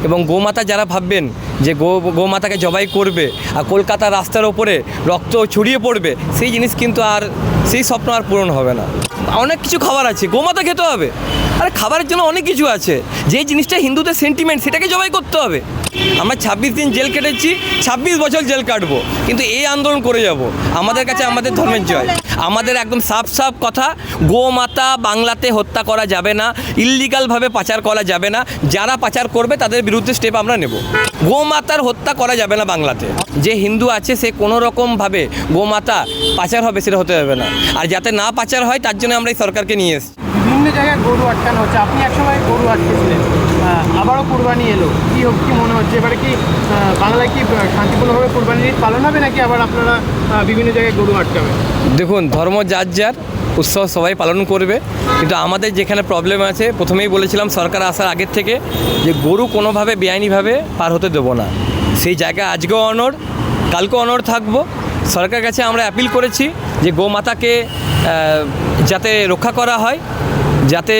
এবং গোমাতা যারা ভাববেন যে গোমাতাকে জবাই করবে আর কলকাতার রাস্তার ওপরে রক্ত ছড়িয়ে পড়বে, সেই জিনিস কিন্তু আর সেই স্বপ্ন আর পূরণ হবে না। অনেক কিছু খাবার আছে, গোমাতা খেতে হবে। আরে খাবারের জন্য অনেক কিছু আছে, যে জিনিসটা হিন্দুদের সেন্টিমেন্ট সেটাকে জবাই করতে হবে। আমরা 26 দিন জেল কেটেছি, 26 বছর জেল কাটবো, কিন্তু এই আন্দোলন করে যাব। আমাদের কাছে আমাদের ধর্মের জয়। আমাদের একদম সাফ সাফ কথা, গোমাতা বাংলাতে হত্যা করা যাবে না, ইল্লিগালভাবে পাচার করা যাবে না। যারা পাচার করবে তাদের বিরুদ্ধে স্টেপ আমরা নেব। গোমাতার হত্যা করা যাবে না বাংলাতে। যে হিন্দু আছে সে কোনো রকমভাবে গোমাতা পাচার হবে সেটা হতে হবে না। আর যাতে না পাচার হয় তার জন্য আমরা এই সরকারকে নিয়ে এসেছি। বিভিন্ন জায়গায় গরু আটকানো হচ্ছে, আপনি একসময় গরু আটকেছিলেন, আবারও কুরবানি এলো, কি মনে হচ্ছে এবারে কি বাংলায় কি শান্তিপূর্ণভাবে কুরবানি ঈদ পালন হবে, নাকি আবার আপনারা বিভিন্ন জায়গায় গরু আটকাবেন? দেখুন, ধর্ম যার যার, উৎসব সবাই পালন করবে, কিন্তু আমাদের যেখানে প্রবলেম আছে, প্রথমেই বলেছিলাম সরকার আসার আগের থেকে, যে গরু কোনোভাবে বেআইনিভাবে পার হতে দেবো না। সেই জায়গায় আজকেও অনড়, কালকেও অনড় থাকবো। সরকারের কাছে আমরা অ্যাপিল করেছি যে গোমাতাকে যাতে রক্ষা করা হয়, যাতে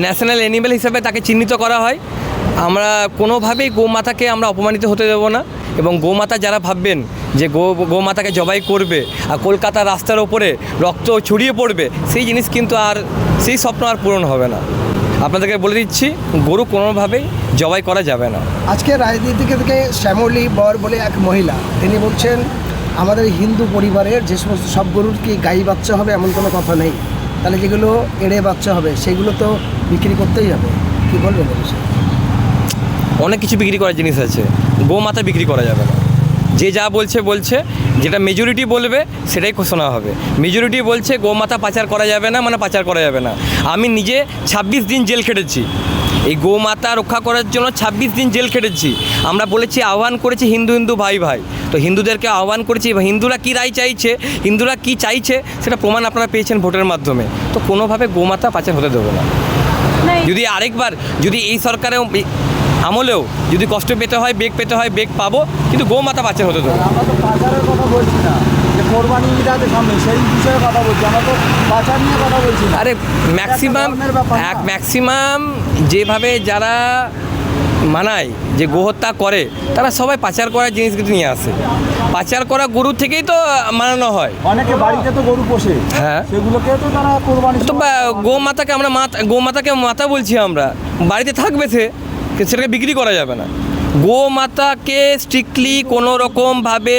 ন্যাশনাল অ্যানিমেল হিসেবে তাকে চিহ্নিত করা হয়। আমরা কোনোভাবেই গোমাতাকে আমরা অপমানিত হতে দেবো না। এবং গোমাতা যারা ভাববেন যে গোমাতাকে জবাই করবে আর কলকাতার রাস্তার ওপরে রক্ত ছড়িয়ে পড়বে, সেই জিনিস কিন্তু আর সেই স্বপ্ন আর পূরণ হবে না। আপনাদেরকে বলে দিচ্ছি, গরু কোনোভাবেই জবাই করা যাবে না। আজকে রাজনীতি থেকে শ্যামলী বর বলে এক মহিলা, তিনি বলছেন আমাদের হিন্দু পরিবারের যে সমস্ত সব গরুর কি গাই বাচ্চা হবে এমন কোনো কথা নেই, তাহলে যেগুলো এড়ে বাচ্চা হবে সেগুলো তো বিক্রি করতেই হবে। কী বলবেন? অনেক কিছু বিক্রি করার জিনিস আছে, গোমাতা বিক্রি করা যাবে না। যে যা বলছে, যেটা মেজরিটি বলবে সেটাই ঘোষণা হবে। মেজরিটি বলছে গোমাতা পাচার করা যাবে না, মানে পাচার করা যাবে না। আমি নিজে 26 দিন জেল খেটেছি, এই গোমাতা রক্ষা করার জন্য 26 দিন জেল খেটেছি। আমরা বলেছি, আহ্বান করেছি হিন্দু ভাই ভাই, তো হিন্দুদেরকে আহ্বান করেছি, হিন্দুরা কী রায় চাইছে, হিন্দুরা কী চাইছে সেটা প্রমাণ আপনারা পেয়েছেন ভোটের মাধ্যমে। তো কোনোভাবে গোমাতা পাচার হতে দেবো না। যদি আরেকবার যদি এই সরকারের আমলেও যদি কষ্ট পেতে হয়, বেগ পেতে হয়, বেগ পাবো, কিন্তু গোমাতা পাচার হতে দেবো। আমরা তো পাচারের কথা বলছি না, যে কোরবানি ঈদ আছে সামনে, সেই বিষয়ে কথা বলছি, আমরা তো পাচার নিয়ে কথা বলছি না। আরে ম্যাক্সিমাম যেভাবে যারা মানায় যে গোহত্যা করে, তারা সবাই পাচার করার জিনিস কিন্তু নিয়ে আসে। পাচার করা গরু থেকেই তো মানানো হয়। অনেকে বাড়িতে তো গরু পোষে, হ্যাঁ, সেগুলোকে তো তারা কোরবানি তো গোমাতাকে মাতা বলছি আমরা, বাড়িতে থাকবে সেটাকে বিক্রি করা যাবে না। গোমাতাকে স্ট্রিক্টলি কোনো রকমভাবে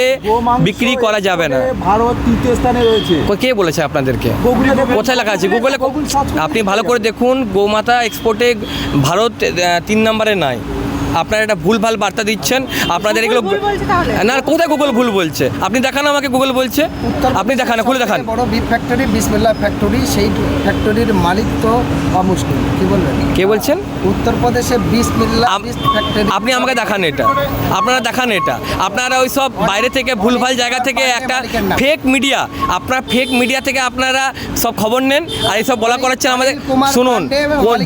বিক্রি করা যাবে না। ভারত 3য় স্থানে রয়েছে। কে বলেছে আপনাদেরকে? কোথায় লেখা আছে? গুগলে আপনি ভালো করে দেখুন, গোমাতা এক্সপোর্টে ভারত 3 নম্বরে নাই। আপনারা এটা ভুলভাল বার্তা দিচ্ছেন। আপনাদের এগুলো না, কোথায় গুগল ভুল বলছে? আপনি দেখান আমাকে, গুগল বলছে, আপনি দেখান, খুলে দেখান। বড় বিফ ফ্যাক্টরি বিসমিল্লাহ ফ্যাক্টরি, সেই ফ্যাক্টরির মালিক তো অমুসলিম। কি বলবেন? কে বলছেন? উত্তরপ্রদেশে বিসমিল্লাহ ফ্যাক্টরি। আপনি আমাকে দেখান এটা, আপনারা দেখান এটা। আপনারা ওই সব বাইরে থেকে ভুলভাল জায়গা থেকে একটা ফেক মিডিয়া, আপনারা ফেক মিডিয়া থেকে আপনারা সব খবর নেন আর এইসব বলা করাচ্ছেন আমাদের। শুনুন,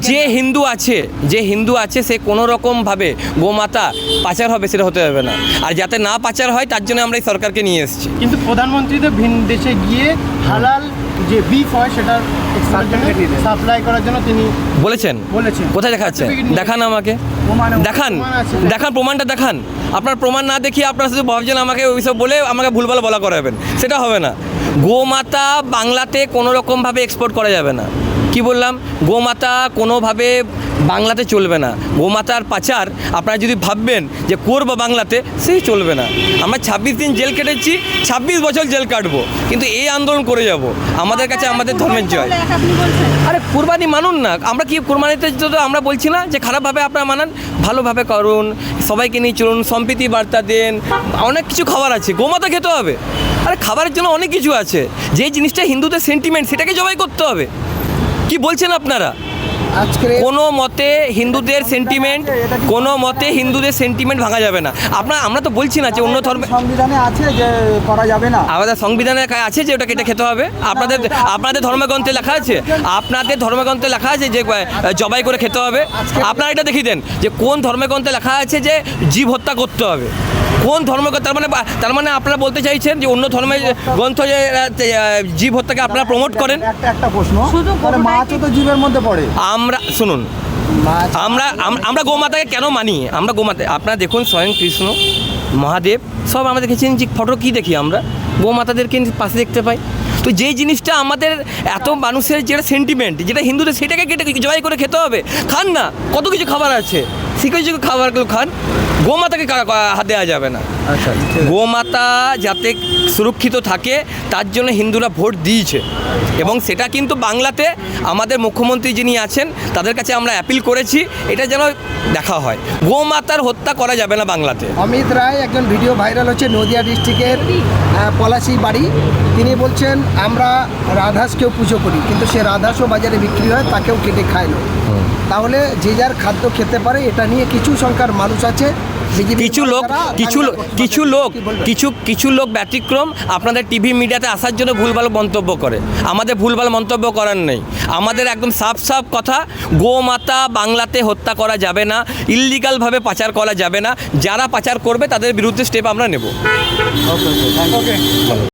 যে হিন্দু আছে সে কোনো রকমভাবে গোমাতা পাচার হবে সেটা হতে হবে না। আর যাতে না পাচার হয় তার জন্য আমরা এই সরকারকে নিয়ে এসেছি। কিন্তু প্রধানমন্ত্রী তো ভিন দেশে গিয়ে হালাল যে বিফ হয় সেটা সাপ্লাই করার জন্য তিনি বলেছেন। কোথায় দেখাচ্ছে? দেখান আমাকে, দেখান প্রমাণটা দেখান। আপনার প্রমাণ না দেখিয়ে আপনারা শুধু ভাবছেন আমাকে ওইসব বলে আমাকে ভুলভাল বলা করাবেন, সেটা হবে না। গোমাতা বাংলাতে কোনো রকমভাবে এক্সপোর্ট করা যাবে না। কি বললাম? গোমাতা কোনোভাবে বাংলাতে চলবে না। গোমাতার পাচার আপনারা যদি ভাববেন যে করবো বাংলাতে, সেই চলবে না। আমরা 26 দিন জেল কেটেছি, 26 বছর জেল কাটবো, কিন্তু এই আন্দোলন করে যাব। আমাদের কাছে আমাদের ধর্মের জয়। আরে কুরবানি মানুন না, আমরা কি কুরবানিতে তো আমরা বলছি না যে খারাপভাবে আপনারা মানান, ভালোভাবে করুন, সবাইকে নিয়ে চলুন, সম্প্রীতি বার্তা দেন। অনেক কিছু খাবার আছে, গোমাতা খেতে হবে। আরে খাবারের জন্য অনেক কিছু আছে, যে জিনিসটা হিন্দুদের সেন্টিমেন্ট সেটাকে জবাই করতে হবে। কি বলছেন আপনারা? কোনো মতে হিন্দুদের সেন্টিমেন্ট ভাঙা যাবে না। আমরা তো বলছি না যে অন্য ধর্মে সংবিধানে আছে যে করা যাবে না। আমাদের সংবিধানে আছে যে ওটাকে এটা খেতে হবে। আপনাদের ধর্মগ্রন্থে লেখা আছে, যে জবাই করে খেতে হবে। আপনারা এটা দেখিয়ে দেন যে কোন ধর্মগ্রন্থে লেখা আছে যে জীব হত্যা করতে হবে। কোন ধর্মগ্রন্থ? তার মানে আপনারা বলতে চাইছেন যে অন্য ধর্মের গ্রন্থ যে জীব হত্যাকে আপনারা প্রমোট করেন। একটা প্রশ্ন, মাছও তো জীবের মধ্যে পড়ে। আমরা শুনুন, মাছ আমরা গোমাতাকে কেন মানি? আমরা গোমাতা, আপনারা দেখুন স্বয়ং কৃষ্ণ, মহাদেব সব আমরা দেখেছেন যে ফটো কী দেখি আমরা গোমাতাদেরকে পাশে দেখতে পাই। তো যেই জিনিসটা আমাদের এত মানুষের যেটা সেন্টিমেন্ট, যেটা হিন্দুদের, সেটাকে কেটে জবাই করে খেতে হবে? খান না, কত কিছু খাবার আছে, সে কিছু খাবারগুলো খান, গোমাতাকে হাত দেওয়া যাবে না। আচ্ছা, গোমাতা যাতে সুরক্ষিত থাকে তার জন্য হিন্দুরা ভোট দিয়েছে, এবং সেটা কিন্তু বাংলাতে আমাদের মুখ্যমন্ত্রী যিনি আছেন তাদের কাছে আমরা অ্যাপিল করেছি এটা যেন দেখা হয়। গোমাতার হত্যা করা যাবে না বাংলাতে। অমিত রায় একজন ভিডিও ভাইরাল হচ্ছে নদিয়া ডিস্ট্রিক্টের পলাশি বাড়ি। তিনি বলছেন আমরা রাধাসকেও পুজো করি, কিন্তু সে রাধাসও বাজারে বিক্রি হয়, তাকেও কেটে খায় না। তাহলে যে যার খাদ্য খেতে পারে, এটা নিয়ে কিছু সংখ্যার মানুষ আছে। কিছু লোক ব্যতিক্রম আপনাদের টিভি মিডিয়াতে আসার জন্য ভুলভাল মন্তব্য করে। আমাদের ভুলভাল মন্তব্য করার নেই, আমাদের একদম সাফ কথা, গোমাতা বাংলাতে হত্যা করা যাবে না, ইল্লিগালভাবে পাচার করা যাবে না, যারা পাচার করবে তাদের বিরুদ্ধে স্টেপ আমরা নেব। ওকে, থ্যাংক ইউ। ওকে।